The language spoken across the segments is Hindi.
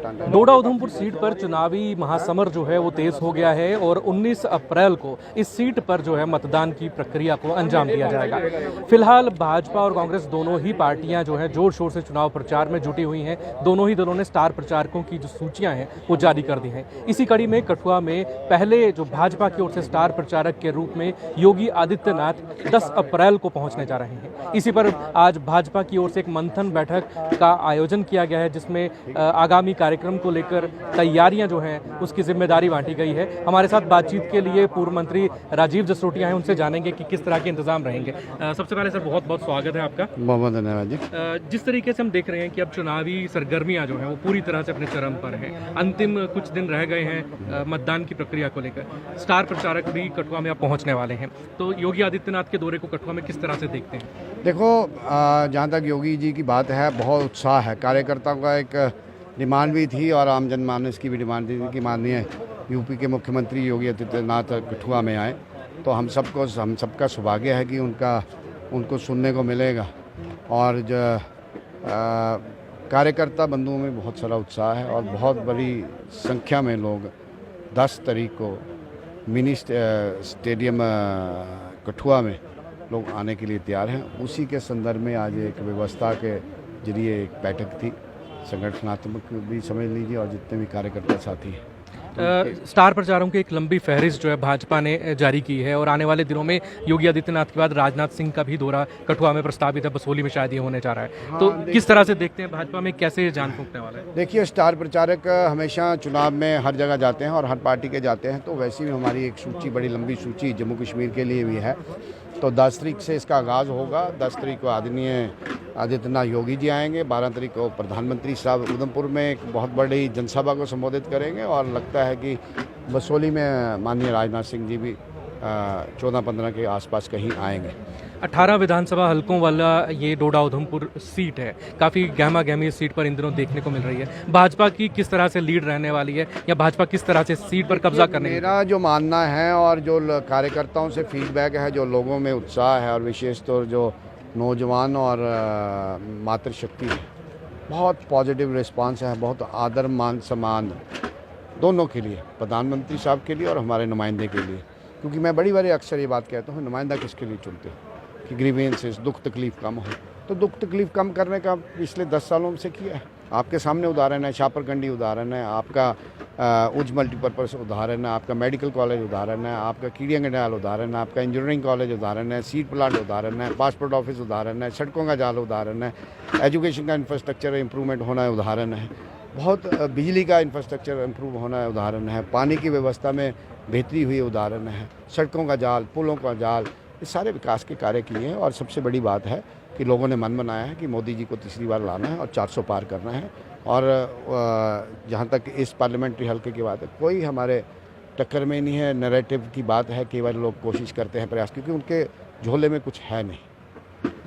डोडा उधमपुर सीट पर चुनावी महासमर जो है वो तेज हो गया है और 19 अप्रैल को इस सीट पर जो है मतदान की प्रक्रिया को अंजाम दिया जाएगा। फिलहाल भाजपा और कांग्रेस दोनों ही पार्टियां जो है जोर शोर से चुनाव प्रचार में जुटी हुई हैं। दोनों ही दलों ने स्टार प्रचारकों की जो सूचियां हैं वो जारी कर दी हैं। इसी कड़ी में कठुआ में पहले जो भाजपा की ओर से स्टार प्रचारक के रूप में योगी आदित्यनाथ 10 अप्रैल को पहुंचने जा रहे हैं। इसी पर आज भाजपा की ओर से एक मंथन बैठक का आयोजन किया गया है, जिसमें आगामी कार्यक्रम को लेकर तैयारियां जो हैं उसकी जिम्मेदारी बांटी गई है। हमारे साथ बातचीत के लिए पूर्व मंत्री राजीव जसरोटिया हैं, उनसे जानेंगे कि किस तरह के इंतजाम रहेंगे। सबसे पहले सर बहुत बहुत स्वागत है आपका। बहुत धन्यवाद जी। जिस तरीके से हम देख रहे हैं कि अब चुनावी सरगर्मियां जो हैं वो पूरी तरह से अपने चरम पर हैं, अंतिम कुछ दिन रह गए हैं मतदान की प्रक्रिया को लेकर, स्टार प्रचारक भी कठुआ में अब पहुंचने वाले हैं, तो योगी आदित्यनाथ के दौरे को कठुआ में किस तरह से देखते हैं? देखो, जहाँ तक योगी जी की बात है, बहुत उत्साह है। कार्यकर्ताओं का एक डिमांड भी थी और आम जनमानस की भी डिमांड थी कि माननीय यूपी के मुख्यमंत्री योगी आदित्यनाथ कठुआ में आए, तो हम सबका सौभाग्य है कि उनको सुनने को मिलेगा। और जो कार्यकर्ता बंधुओं में बहुत सारा उत्साह है और बहुत बड़ी संख्या में लोग 10 तारीख को मिनी स्टेडियम कठुआ में लोग आने के लिए तैयार हैं। उसी के संदर्भ में आज एक व्यवस्था के जरिए एक बैठक थी, संगठनात्मक भी समझ लीजिए, और जितने भी कार्यकर्ता साथी हैं। स्टार प्रचारों की एक लंबी फहरिस्त जो है भाजपा ने जारी की है और आने वाले दिनों में योगी आदित्यनाथ के बाद राजनाथ सिंह का भी दौरा कठुआ में प्रस्तावित है, बसोली में शायद ये होने जा रहा है। तो किस तरह से देखते हैं भाजपा में कैसे जान फूंकने वाला है? देखिए, स्टार प्रचारक हमेशा चुनाव में हर जगह जाते हैं और हर पार्टी के जाते हैं, तो वैसे भी हमारी एक सूची, बड़ी लंबी सूची जम्मू कश्मीर के लिए भी है। तो 10 तारीख से इसका आगाज़ होगा। 10 तारीख को आदरणीय आदित्यनाथ योगी जी आएंगे। 12 तारीख को प्रधानमंत्री साहब उधमपुर में एक बहुत बड़ी जनसभा को संबोधित करेंगे और लगता है कि बसोली में माननीय राजनाथ सिंह जी भी 14-15 के आसपास कहीं आएंगे। 18 विधानसभा हलकों वाला ये डोडा उधमपुर सीट है, काफ़ी गहमा गहमी इस सीट पर इन दिनों देखने को मिल रही है। भाजपा की किस तरह से लीड रहने वाली है या भाजपा किस तरह से सीट पर कब्जा करने? मेरा जो मानना है और जो कार्यकर्ताओं से फीडबैक है, जो लोगों में उत्साह है और विशेष तौर जो नौजवान और मातृशक्ति है, बहुत पॉजिटिव रिस्पांस है। बहुत आदर मान सम्मान दोनों के लिए, प्रधानमंत्री साहब के लिए और हमारे नुमाइंदे के लिए। क्योंकि मैं बड़ी बार अक्सर ये बात कहता हूँ, नुमाइंदा किसके लिए चुनते हो कि ग्रीवेंसेस, दुख तकलीफ कम हो। तो दुख तकलीफ कम करने का पिछले 10 सालों से किया है। आपके सामने उदाहरण है, शापरकंडी उदाहरण है, आपका उज मल्टीपर्पज़ उदाहरण है, आपका मेडिकल कॉलेज उदाहरण है, आपका कीड़ियांगंडाल उदाहरण है, आपका इंजीनियरिंग कॉलेज उदाहरण है, सीड प्लांट उदाहरण है, पासपोर्ट ऑफिस उदाहरण है, सड़कों का जाल उदाहरण है, एजुकेशन का इंफ्रास्ट्रक्चर इम्प्रूवमेंट होना है उदाहरण है, बहुत बिजली का इंफ्रास्ट्रक्चर इम्प्रूव होना है उदाहरण है, पानी की व्यवस्था में बेहतरी हुई उदाहरण है, सड़कों का जाल, पुलों का जाल, ये सारे विकास के कार्य किए हैं। और सबसे बड़ी बात है कि लोगों ने मन बनाया है कि मोदी जी को तीसरी बार लाना है और 400 पार करना है। और जहाँ तक इस पार्लियामेंट्री हल्के की बात है, कोई हमारे टक्कर में नहीं है। नैरेटिव की बात है, केवल लोग कोशिश करते हैं प्रयास, क्योंकि उनके झोले में कुछ है नहीं।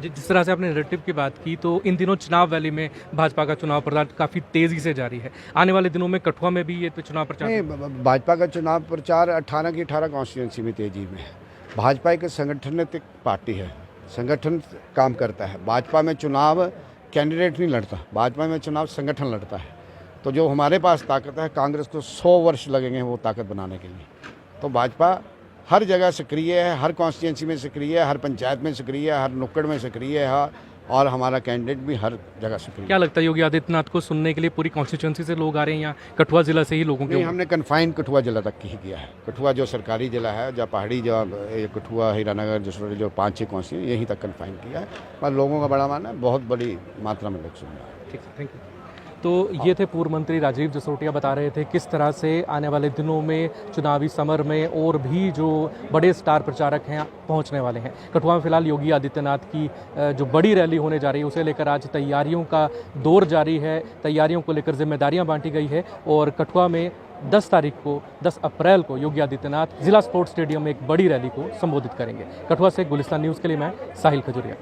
जिस तरह से आपने नैरेटिव की बात की, तो इन दिनों चुनाव वैली में भाजपा का चुनाव प्रचार काफ़ी तेज़ी से जारी है। आने वाले दिनों में कठुआ में भी ये तो चुनाव प्रचार नहीं, भाजपा का चुनाव प्रचार 18 की 18 कॉन्स्टिट्यूंसी में तेजी में है। भाजपा एक संगठनिक पार्टी है, संगठन काम करता है। भाजपा में चुनाव कैंडिडेट नहीं लड़ता, भाजपा में चुनाव संगठन लड़ता है। तो जो हमारे पास ताकत है, कांग्रेस को 100 वर्ष लगेंगे वो ताकत बनाने के लिए। तो भाजपा हर जगह सक्रिय है, हर कॉन्स्टिट्यूंसी में सक्रिय है, हर पंचायत में सक्रिय है, हर नुक्कड़ में सक्रिय है, और हमारा कैंडिडेट भी हर जगह सक्रिय। क्या लगता है योगी आदित्यनाथ को सुनने के लिए पूरी कॉन्स्टिट्यूंसी से लोग आ रहे हैं या कठुआ जिला से ही लोगों के? हमने कन्फाइन कठुआ जिला तक ही किया है। कठुआ जो सरकारी जिला है, जो पहाड़ी, जो कठुआ, हीरानगर, जसरोटी, जो 5-6 कॉन्स्टिट्यूंसी यहीं तक कन्फाइन किया है। पर लोगों का बड़ा मानना है, बहुत बड़ी मात्रा में लोग सुन रहे हैं। ठीक है, थैंक यू। तो ये थे पूर्व मंत्री राजीव जसरोटिया, बता रहे थे किस तरह से आने वाले दिनों में चुनावी समर में और भी जो बड़े स्टार प्रचारक हैं पहुंचने वाले हैं। कठुआ में फिलहाल योगी आदित्यनाथ की जो बड़ी रैली होने जा रही है, उसे लेकर आज तैयारियों का दौर जारी है। तैयारियों को लेकर जिम्मेदारियां बांटी गई है और कठुआ में 10 तारीख को, 10 अप्रैल को योगी आदित्यनाथ जिला स्पोर्ट्स स्टेडियम में एक बड़ी रैली को संबोधित करेंगे। कठुआ से गुलिस्तान न्यूज़ के लिए मैं साहिल खजुरिया।